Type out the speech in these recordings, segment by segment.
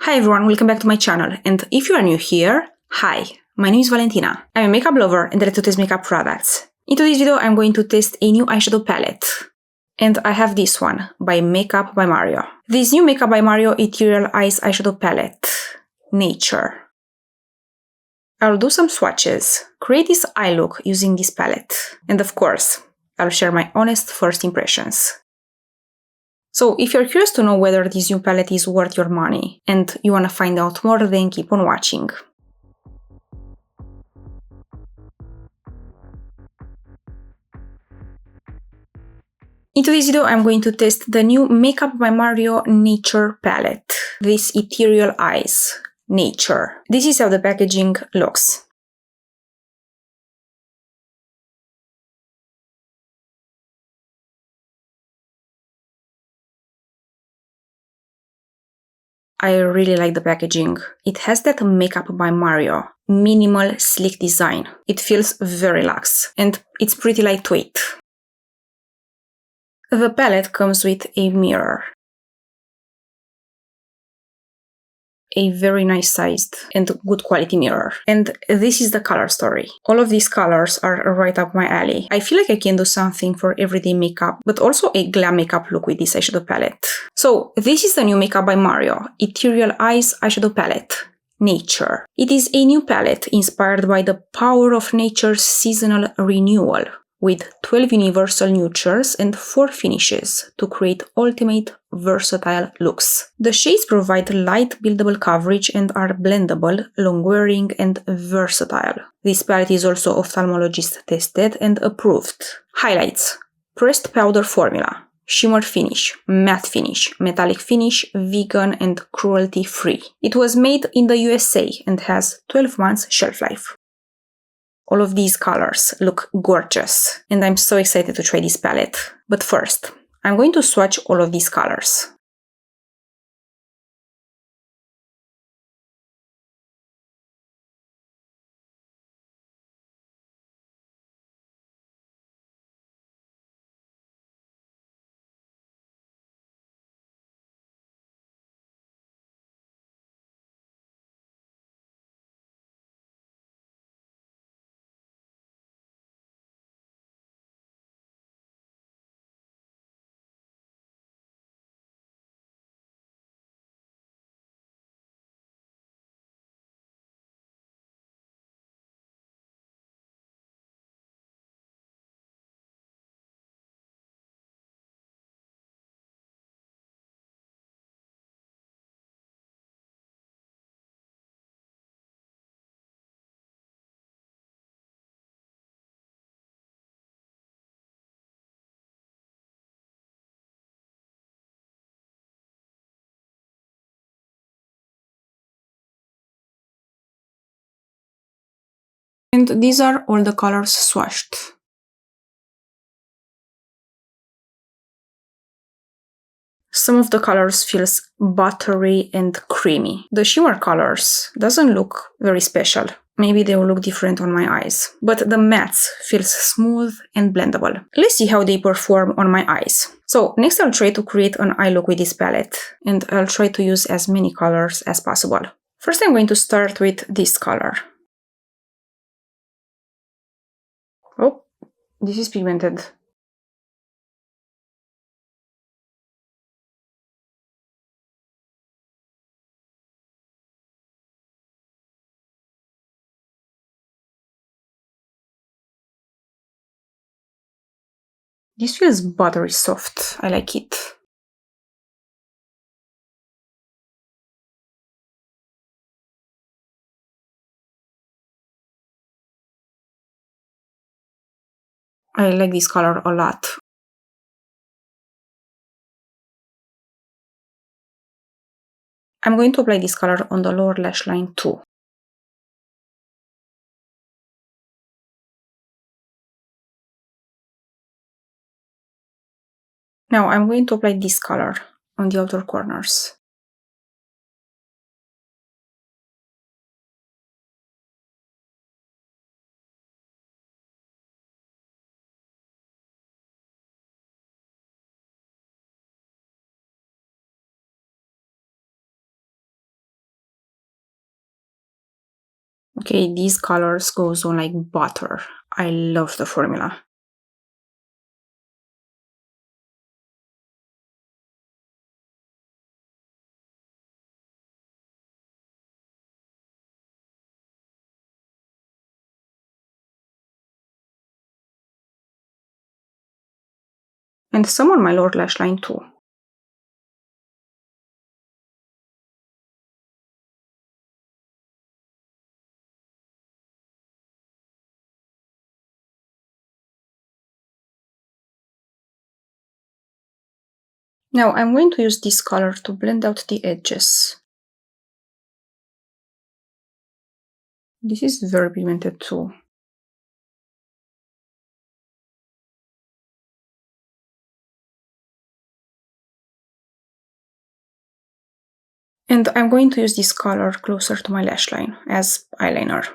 Hi everyone, welcome back to my channel, and if you are new here, hi, my name is Valentina. I'm a makeup lover and I like to test makeup products. In today's video I'm going to test a new eyeshadow palette. And I have this one, by Makeup by Mario. This new Makeup by Mario Ethereal Eyes eyeshadow palette, Nature. I'll do some swatches, create this eye look using this palette, and of course, I'll share my honest first impressions. So if you're curious to know whether this new palette is worth your money, and you want to find out more, then keep on watching. In today's video, I'm going to test the new Makeup by Mario Nature palette, this Ethereal Eyes, Nature. This is how the packaging looks. I really like the packaging. It has that Makeup by Mario, minimal, sleek design. It feels very luxe, and it's pretty lightweight. The palette comes with a mirror. A very nice sized and good quality mirror. And this is the color story. All of these colors are right up my alley. I feel like I can do something for everyday makeup, but also a glam makeup look with this eyeshadow palette. So this is the new Makeup by Mario Ethereal Eyes eyeshadow palette, Nature. It is a new palette inspired by the power of nature's seasonal renewal, with 12 universal neutrals and 4 finishes to create ultimate versatile looks. The shades provide light buildable coverage and are blendable, long-wearing and versatile. This palette is also ophthalmologist tested and approved. Highlights: pressed powder formula, shimmer finish, matte finish, metallic finish, vegan and cruelty-free. It was made in the USA and has 12 months shelf life. All of these colors look gorgeous, and I'm so excited to try this palette. But first, I'm going to swatch all of these colors. And these are all the colors swatched. Some of the colors feels buttery and creamy. The shimmer colors doesn't look very special. Maybe they will look different on my eyes. But the mattes feels smooth and blendable. Let's see how they perform on my eyes. So next I'll try to create an eye look with this palette, and I'll try to use as many colors as possible. First I'm going to start with this color. Oh, this is pigmented. This feels buttery soft. I like it. I like this color a lot. I'm going to apply this color on the lower lash line too. Now I'm going to apply this color on the outer corners. Okay, these colors goes on like butter. I love the formula. And some on my lower lash line too. Now I'm going to use this color to blend out the edges. This is very pigmented too. And I'm going to use this color closer to my lash line as eyeliner.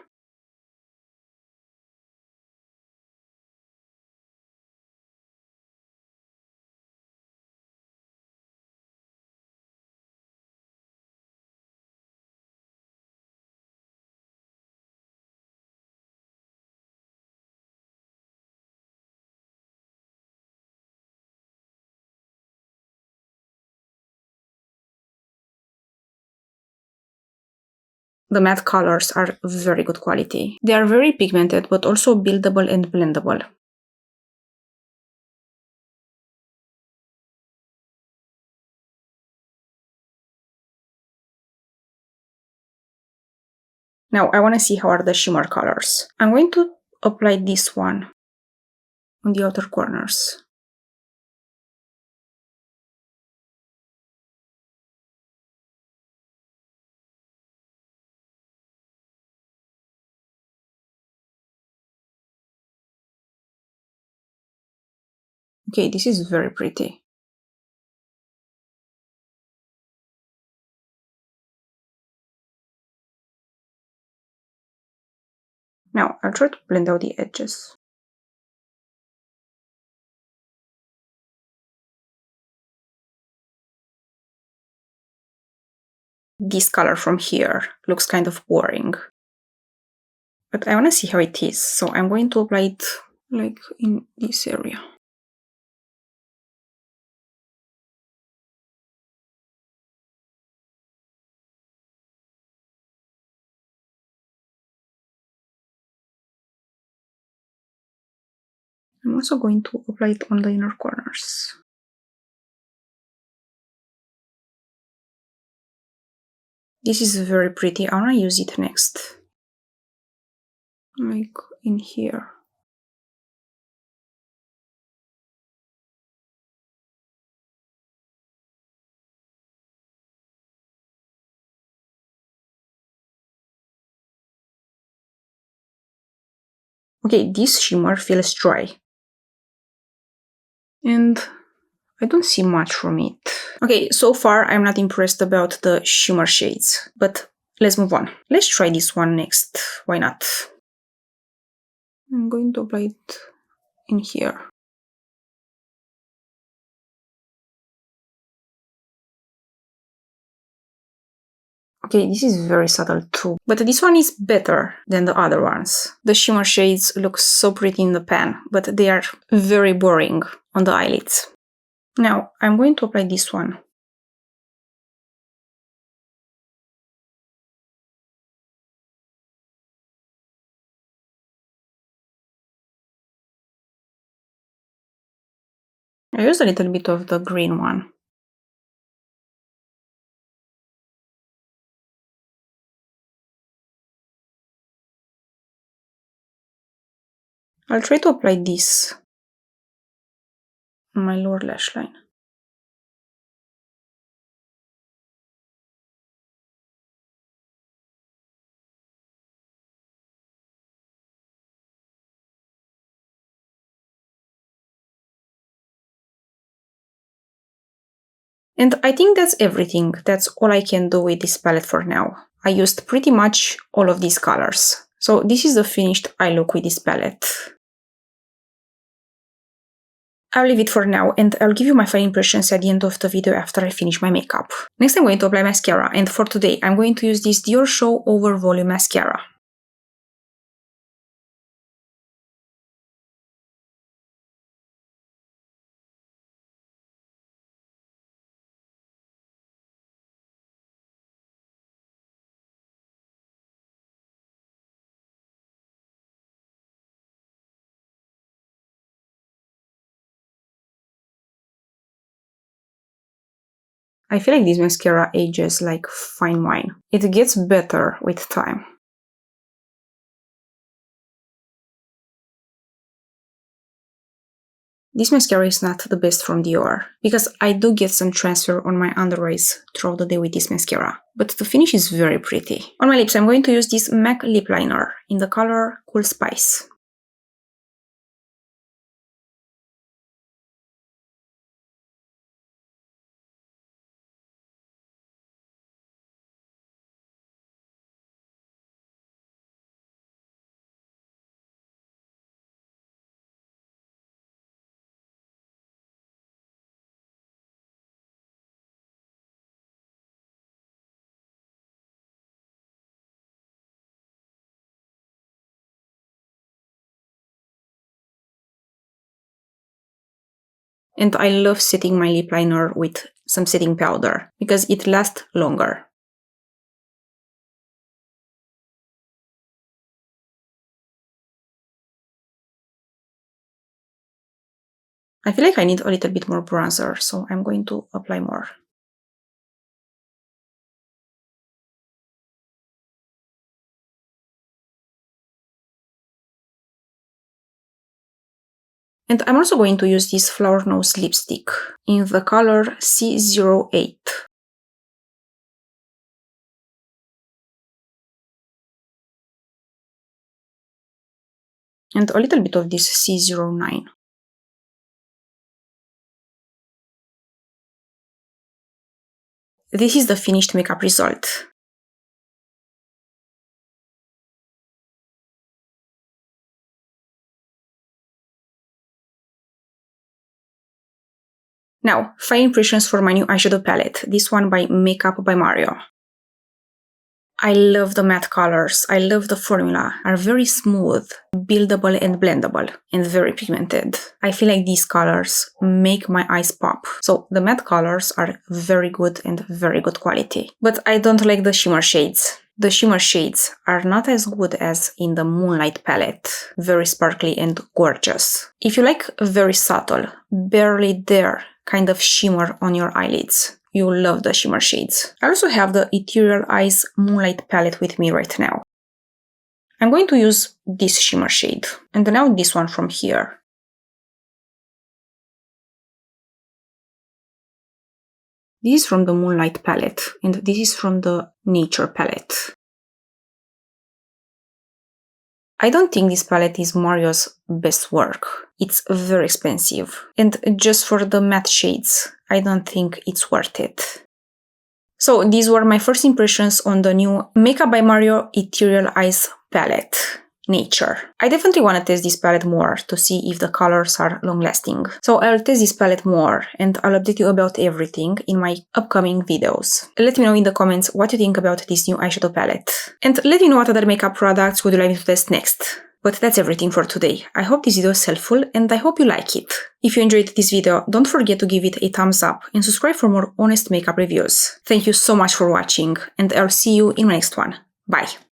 The matte colors are very good quality. They are very pigmented but also buildable and blendable. Now I want to see how are the shimmer colors. I'm going to apply this one on the outer corners. Okay, this is very pretty. Now I'll try to blend out the edges. This color from here looks kind of boring. But I want to see how it is, so I'm going to apply it like in this area. I'm also going to apply it on the inner corners. This is very pretty. I want to use it next. Like in here. Okay, this shimmer feels dry. And I don't see much from it. Okay, so far I'm not impressed about the shimmer shades, but let's move on. Let's try this one next. Why not? I'm going to apply it in here. Okay, this is very subtle too, but this one is better than the other ones. The shimmer shades look so pretty in the pan, but they are very boring on the eyelids. Now, I'm going to apply this one. I used a little bit of the green one. I'll try to apply this on my lower lash line. And I think that's everything. That's all I can do with this palette for now. I used pretty much all of these colors. So this is the finished eye look with this palette. I'll leave it for now and I'll give you my final impressions at the end of the video after I finish my makeup. Next I'm going to apply mascara, and for today I'm going to use this Dior Show Over Volume Mascara. I feel like this mascara ages like fine wine. It gets better with time. This mascara is not the best from Dior, because I do get some transfer on my under eyes throughout the day with this mascara, but the finish is very pretty. On my lips, I'm going to use this MAC lip liner in the color Cool Spice. And I love setting my lip liner with some setting powder, because it lasts longer. I feel like I need a little bit more bronzer, so I'm going to apply more. And I'm also going to use this Flower Nose lipstick in the color C08. And a little bit of this C09. This is the finished makeup result. Now, 5 impressions for my new eyeshadow palette, this one by Makeup by Mario. I love the matte colors, I love the formula, are very smooth, buildable and blendable, and very pigmented. I feel like these colors make my eyes pop. So the matte colors are very good and very good quality. But I don't like the shimmer shades. The shimmer shades are not as good as in the Moonlight palette, very sparkly and gorgeous. If you like very subtle, barely there kind of shimmer on your eyelids, you'll love the shimmer shades. I also have the Ethereal Eyes Moonlight palette with me right now. I'm going to use this shimmer shade, and now this one from here. This is from the Moonlight palette, and this is from the Nature palette. I don't think this palette is Mario's best work. It's very expensive, and just for the matte shades, I don't think it's worth it. So these were my first impressions on the new Makeup by Mario Ethereal Eyes palette, Nature. I definitely want to test this palette more to see if the colors are long-lasting. So I'll test this palette more and I'll update you about everything in my upcoming videos. Let me know in the comments what you think about this new eyeshadow palette. And let me know what other makeup products would you like me to test next. But that's everything for today. I hope this video is helpful and I hope you like it. If you enjoyed this video, don't forget to give it a thumbs up and subscribe for more honest makeup reviews. Thank you so much for watching and I'll see you in my next one. Bye!